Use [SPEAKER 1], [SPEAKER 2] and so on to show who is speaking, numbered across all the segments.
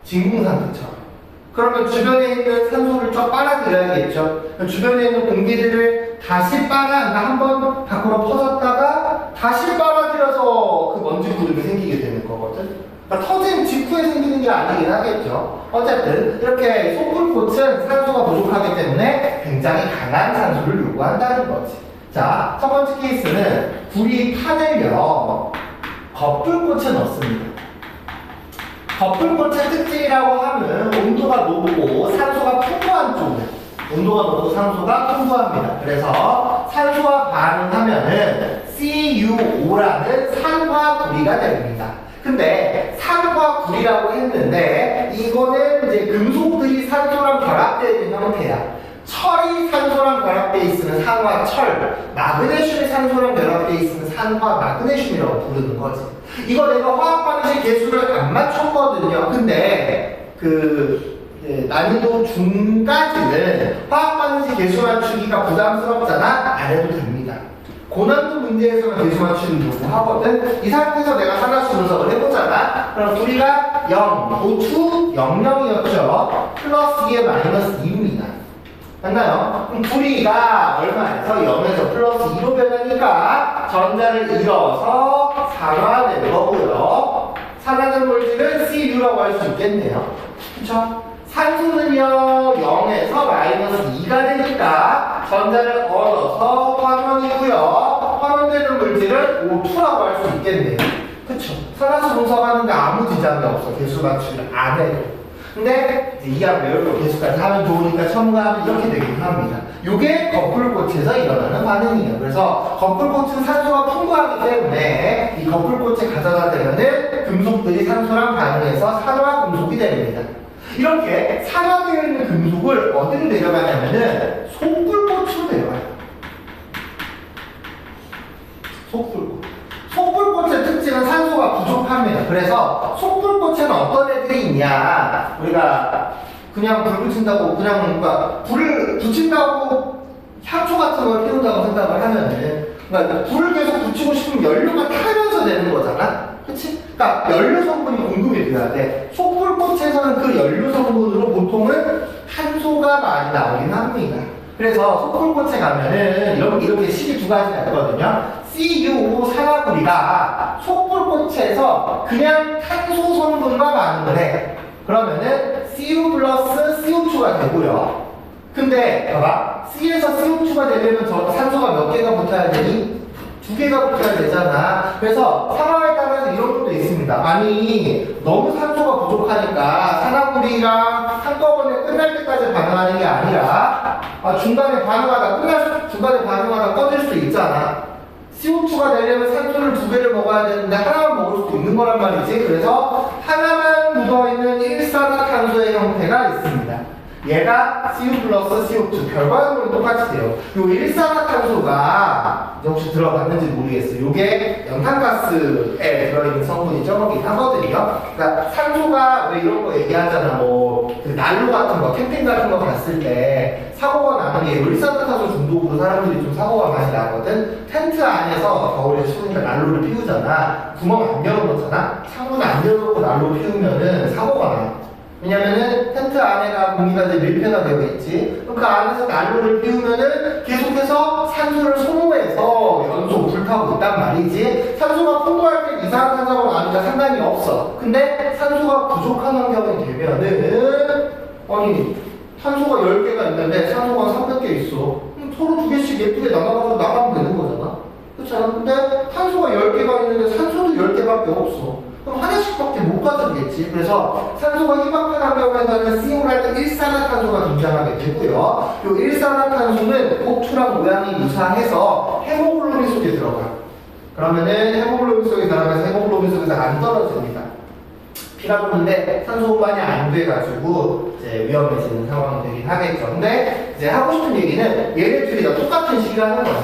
[SPEAKER 1] 진공상태처럼. 그러면 주변에 있는 산소를 쫙 빨아들여야겠죠. 주변에 있는 공기들을 다시 그러니까 한번 밖으로 퍼졌다가 다시 빨아들여서 그 먼지 구름이 생기게 되는 거거든. 그러니까 터진 직후에 생기는 게 아니긴 하겠죠. 어쨌든 이렇게 소풀꽃은 산소가 부족하기 때문에 굉장히 강한 산소를 요구한다는 거지. 자, 첫 번째 케이스는 구리 판을요 거풀꽃에 넣습니다. 거풀꽃의 특징이라고 하면 온도가 높고 산소가 풍부한 쪽에 온도가 높고 산소가 풍부합니다. 그래서 산소와 반응하면은 CuO라는 산화구리가 됩니다. 근데 산화구리라고 했는데 이거는 이제 금속들이 산소랑 결합되어 있는 형태야. 철이 산소랑 결합되어 있으면 산화철, 마그네슘이 산소랑 결합되어 있으면 산화마그네슘이라고 부르는 거지. 이거 내가 화학 반응식 개수를 안 맞췄거든요. 근데 난이도 중까지는 화학 반응식 개수 맞추기가 부담스럽잖아? 안 해도 됩니다. 고난도 문제에서는 개수 맞추는 요구하거든. 이 상태에서 내가 산화수 분석을 해보잖아. 그럼 우리가 0, O2, 00이었죠. 플러스 2에 마이너스 2입니다. 맞나요? 그럼 구리가 얼마에서 0에서 플러스 2로 변하니까 전자를 잃어서 산화되는 거고요. 산화된 물질은 Cu라고 할 수 있겠네요. 그쵸? 산소는요 0에서 마이너스 2가 되니까 전자를 얻어서 환원이고요. 환원되는 물질은 O2라고 할 수 있겠네요. 그쵸? 산화수 분석하는데 아무 지장이 없어. 개수 맞추기를 안 해도. 근데 이해하고 외울 거 계속까지 하면 좋으니까 첨가하면 이렇게 되긴 합니다. 요게 거풀꽃에서 일어나는 반응이에요. 그래서 거풀꽃은 산소가 풍부하기 때문에 이 거풀꽃에 가져다 대면은 금속들이 산소랑 반응해서 산화 금속이 됩니다. 이렇게 산화되어 있는 금속을 어디로 내려가냐면은 속불꽃으로 내려가요. 속불꽃. 속불꽃의 특징은 산소가 부족합니다. 그래서 속불꽃에는 어떤 애들이 있냐? 우리가 그냥 불 붙인다고 그러니까 불을 붙인다고 향초 같은 걸 피운다고 생각을 하면은 그러니까 불을 계속 붙이고 싶으면 연료가 타면서 되는 거잖아. 그치? 그러니까 연료 성분이 공급이 돼야 돼. 속불꽃에서는 그 연료 성분으로 보통은 탄소가 많이 나오긴 합니다. 그래서 속불꽃에 가면은 이렇게 식이 두 가지가 있거든요. CuO 산화구리가 속불꽃에서 그냥 탄소 성분과 반응을 해. 그러면은 Cu 플러스 CO2가 되고요. 근데 봐봐, C에서 CO2가 되려면 저 산소가 몇 개가 붙어야 되니? 두 개가 붙어야 되잖아. 그래서 상황에 따라서 이런 것도 있습니다. 아니 너무 산소가 부족하니까 산화구리가 한꺼번에 끝날 때까지 반응하는 게 아니라 중간에 반응하다 꺼질 수도 있잖아. CO2가 되려면 산소를 두 개를 먹어야 되는데 하나만 먹을 수도 있는 거란 말이지. 그래서 하나만 묻어있는 일산화탄소의 형태가 있습니다. 얘가 Cu 플러스 CO2 결과적으로 똑같이 돼요. 요 일산화탄소가 혹시 들어봤는지 모르겠어요. 요게 연탄가스에 들어있는 성분이 적어긴 하거든요. 그러니까 산소가 왜 이런 거 얘기하잖아. 그 난로 같은 거, 캠핑 같은 거 갔을 때 사고가 나는 게 일산화탄소 중독으로 사람들이 좀 사고가 많이 나거든. 텐트 안에서 겨울에 추우니까 난로를 피우잖아. 구멍 안 열어놓잖아. 창문 안 열어놓고 난로 피우면은 사고가 나. 왜냐면은 텐트 안에가 공기가 이제 밀폐가 되어 있지. 그럼 그 안에서 난로를 피우면은 계속해서 산소를 소모해서 연소 불타고 있단 말이지. 산소가 풍부할 때 이산화탄소가 나니까 상관이 없어. 근데 산소가 부족한 환경이 되면은 탄소가 10개가 있는데 산소가 300개 있어. 그럼 서로 두 개씩 예쁘게 나눠가서 나가면 되는 거잖아. 그렇잖아. 근데 탄소가 10개가 있는데 산소도 10개밖에 없어. 그럼 하나씩밖에 못 가져오겠지. 그래서 산소가 희박한 환경에서는 CO라는 일산화탄소가 등장하게 되고요. 이 일산화탄소는 O2랑 모양이 유사해서 헤모글로빈 속에 들어가요. 그러면은 헤모글로빈 속에 들어가서 헤모글로빈 속에서 안 떨어집니다. 피라고 하는데 산소 호반이 안 돼가지고 이제 위험해지는 상황이 되긴 하겠죠. 근데 이제 하고 싶은 얘기는 얘네 둘이 다 똑같은 식을 하는 거야.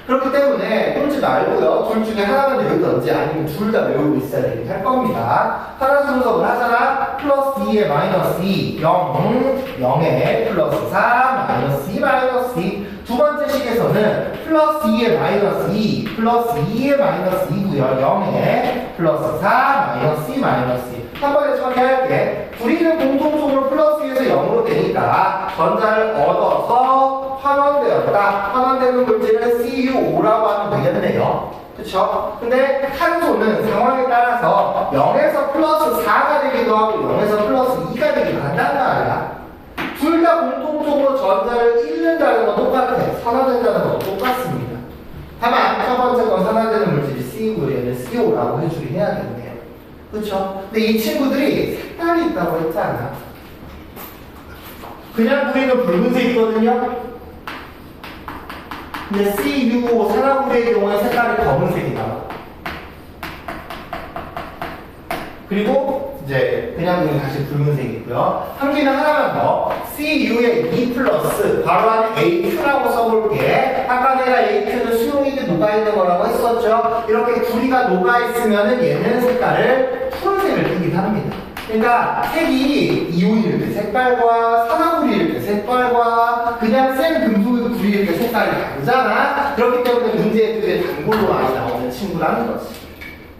[SPEAKER 1] 그렇기 때문에 꼴찌 말고요. 둘 중에 하나만 외우든지 아니면 둘 다 외우고 있어야 되긴 할 겁니다. 산화수 분석을 하잖아. 플러스 2에 마이너스 2, 0, 0에 플러스 4, 마이너스 2, 마이너스 2. 두 번째 식에서는 플러스 2에 마이너스 2, 플러스 2에 마이너스 2고요. 0에 플러스 4, 마이너스 2, 마이너스 2. 한 번에 처리할게. 둘이는 공통점으로 플러스 2에서 0으로 되니까 전자를 얻어서 환원되었다. 환원되는 물질은 CuO라고 하면 되겠네요. 그쵸? 근데 탄소는 상황에 따라서 0에서 플러스 4가 되기도 하고 0에서 플러스 2가 되기도 한단 말이야. 둘 다 공통적으로 전자를 잃는다는 건 똑같아. 산화된다는 건 똑같습니다. 다만 첫 번째 건 산화되는 물질이 C고 얘는 CO라고 해주긴 해야겠네요. 그쵸? 근데 이 친구들이 색깔이 있다고 했잖아. 그냥 구리는 붉은색이거든요. 근데 CuO 산화구리의 경우에 색깔이 검은색이 나와. 그리고 이제 그냥 구리는 다시 붉은색이고요. 함기는 하나만 더. Cu의 E 플러스 바로 안에 AQ라고 써볼게. 아까 내가 AQ는 수용액이 녹아있는 거라고 했었죠. 이렇게 구리가 녹아있으면은 얘는 색깔을 푸른색을 띠긴 합니다. 그러니까 색이 이온일 때 색깔과 산화구리일 때 색깔과 그냥 센 금속의 구리일 때 색깔이 다르잖아. 그렇기 때문에 문제에 되게 단골로 많이 나오는 친구라는 거지.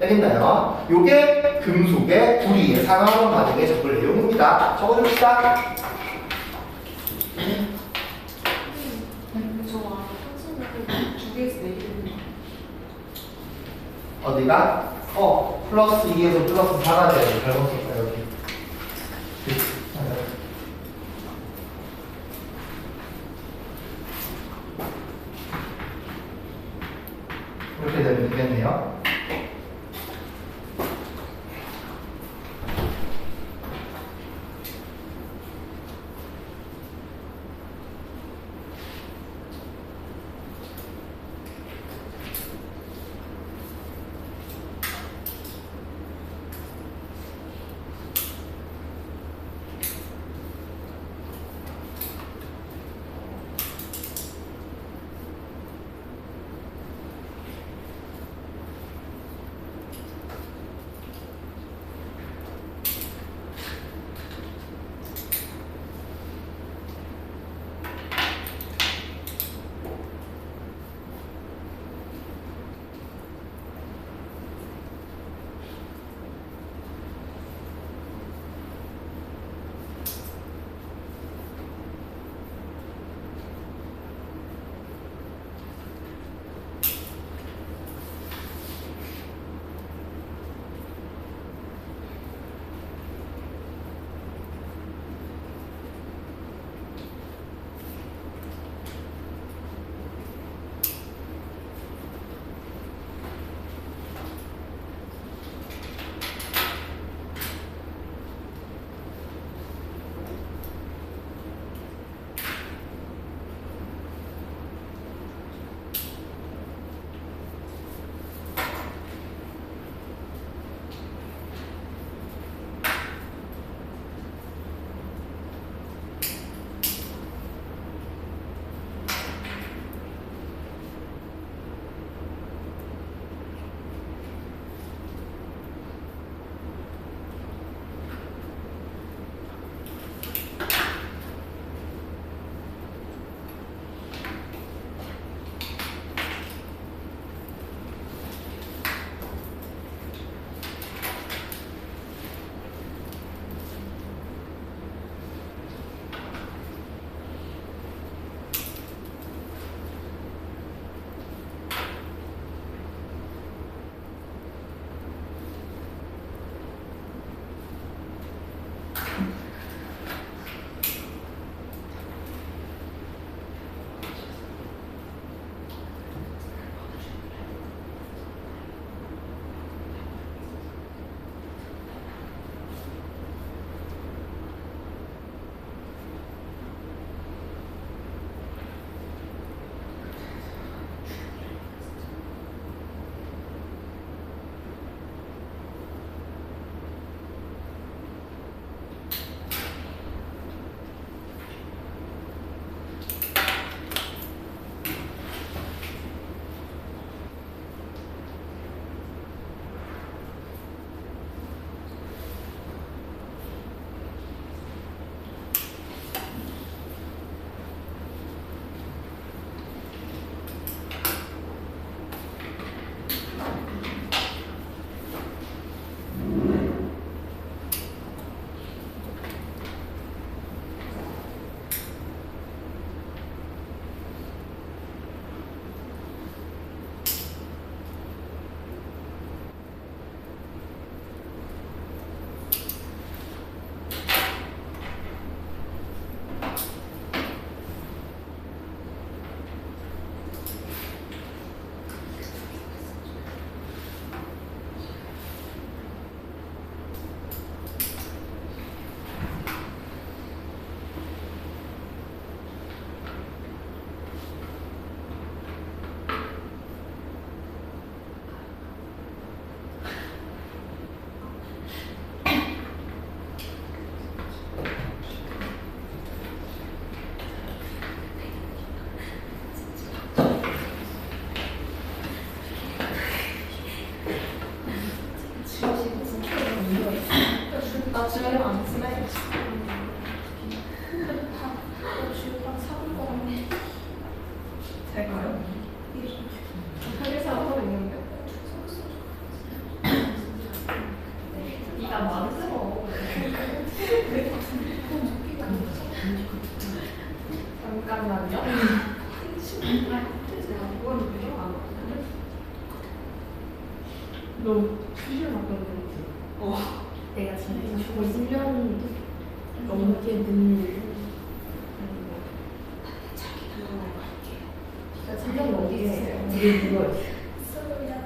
[SPEAKER 1] 알겠나요? 요게 금속의 구리의 산화원 반응에 적을 내용입니다. 적어줍시다. 어디가? 플러스 2에서 플러스 4가 돼야지. 잘못 썼다, 여기. 이렇게 되면 되겠네요.
[SPEAKER 2] 제가요? 회사 하고 있는데. 네가 만들어. 잠깐만요. 너 수술 받았는지? 내가 진짜 20년 넘게 늘 진짜 7년 넘게 되게 누워있어.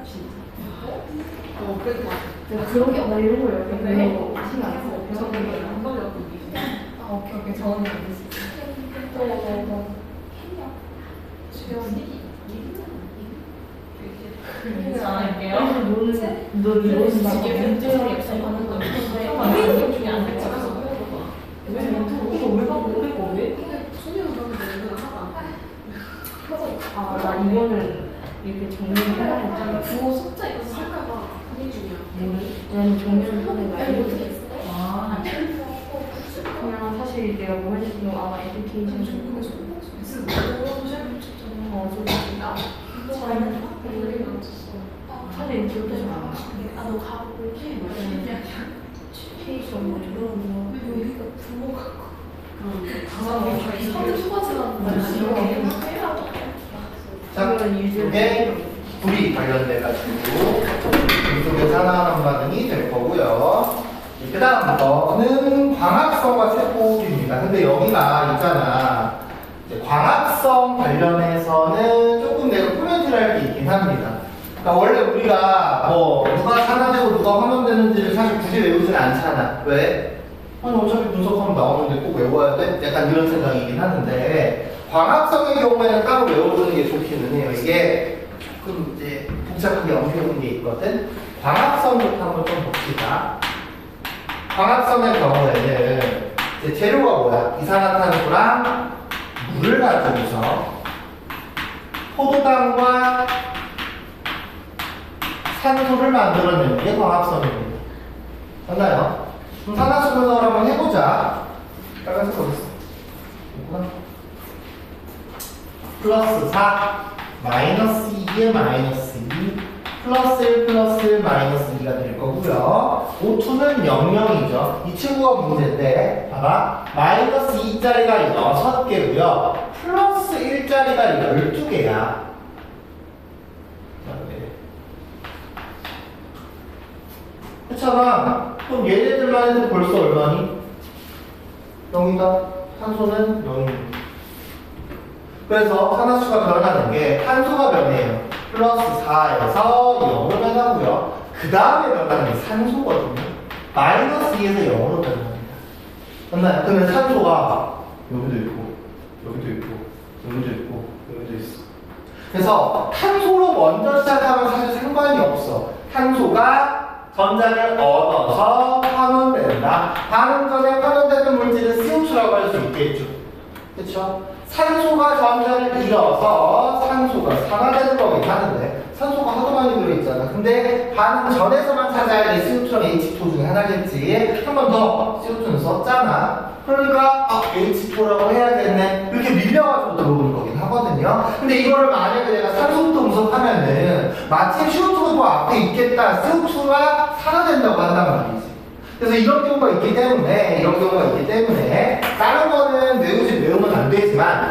[SPEAKER 2] 진짜. 내가 그런 게 나 이런 거 여기 신경 안 써. 저는 안 걸렸고. 아 오케이 저는 알겠어. 주변이 안 할게요. 너 이런 거 문제점이 없어가는 거 기억 중에 안 될지 않아서 왜 멘토 왜 모르고 왜? 나 이거는 이렇게 정리를 해놨는데
[SPEAKER 3] 주어 숫자 이거 살까봐 고민 중이야.
[SPEAKER 2] 나는 정리를 하는 거야.
[SPEAKER 3] 어떻게 했어?
[SPEAKER 2] 아 그냥 사실 내가 뭐 했을 때 아마 에듀케이션 사실 기억도 좀 안 나.
[SPEAKER 3] 너 가고 이렇게
[SPEAKER 2] 케이스 뭐 이런 거.
[SPEAKER 3] 여기가 부모 같고.
[SPEAKER 2] 선택
[SPEAKER 1] 자, 이게 불이 관련돼가지고 금속에서 하나하나 반응이 될 거고요. 그 다음 거는 광합성과 세포입니다. 근데 여기가 있잖아. 이제 광합성 관련해서는 조금 내가 코멘트를 할 게 있긴 합니다. 그러니까 원래 우리가 뭐 누가 산화되고 누가 환원되는지를 사실 굳이 외우진 않잖아. 왜? 아니 어차피 분석하면 나오는데 꼭 외워야 돼? 약간 이런 생각이긴 하는데 광합성의 경우에는 따로 외워두는 게 좋기는 해요. 이게 조금 이제 복잡하게 엉켜있는 게 있거든. 광합성부터 한번 좀 봅시다. 광합성의 경우에는 이제 재료가 뭐야? 이산화탄소랑 물을 가지고서 포도당과 산소를 만들어내는 게 광합성입니다. 맞나요? 그럼 산화수 분석을 한번 해보자. 빨간색 어딨어? 있구나. 플러스 4, 마이너스 2에 마이너스 2, 플러스 1, 플러스 1, 마이너스 2가 될 거고요. O2는 00이죠. 이 친구가 문제인데, 봐봐. 마이너스 2짜리가 6개고요. 플러스 1짜리가 12개야. 그렇잖아. 그럼 얘네들만 해도 벌써 얼마니? 0이다. 탄소는 0입니다. 그래서 산화수가 변하는 게 탄소가 변해요. 플러스 4에서 0으로 변하고요. 그 다음에 변하는 게 산소거든요. 마이너스 2에서 0으로 변합니다. 맞나요? 그러면 산소가 여기도 있고, 여기도 있고, 여기도 있고, 여기도 있어. 그래서 탄소로 먼저 시작하면 사실 상관이 없어. 탄소가 전자를 얻어서 환원된다. 반응 전에 환원되는 물질은 CO2라고 할 수 있겠죠. 그렇죠? 산소가 전자를 잃어서 산소가 산화되는 거긴 하는데 산소가 하도 많이 들어있잖아. 근데 반응 전에서만 찾아야 돼. CO2랑 H2 중에 하나겠지. 한 번 더 CO2는 썼잖아. 그러니까 H2라고 해야겠네. 이렇게 밀려가지고 들어오는 거긴 하거든요. 근데 이거를 만약에 내가 산소부터 분석하면은 마침 CO2가 앞에 있겠다. CO2가 산화된다고 한단 말이지. 그래서 이런 경우가 있기 때문에 다른 거는 외우면 안 되지만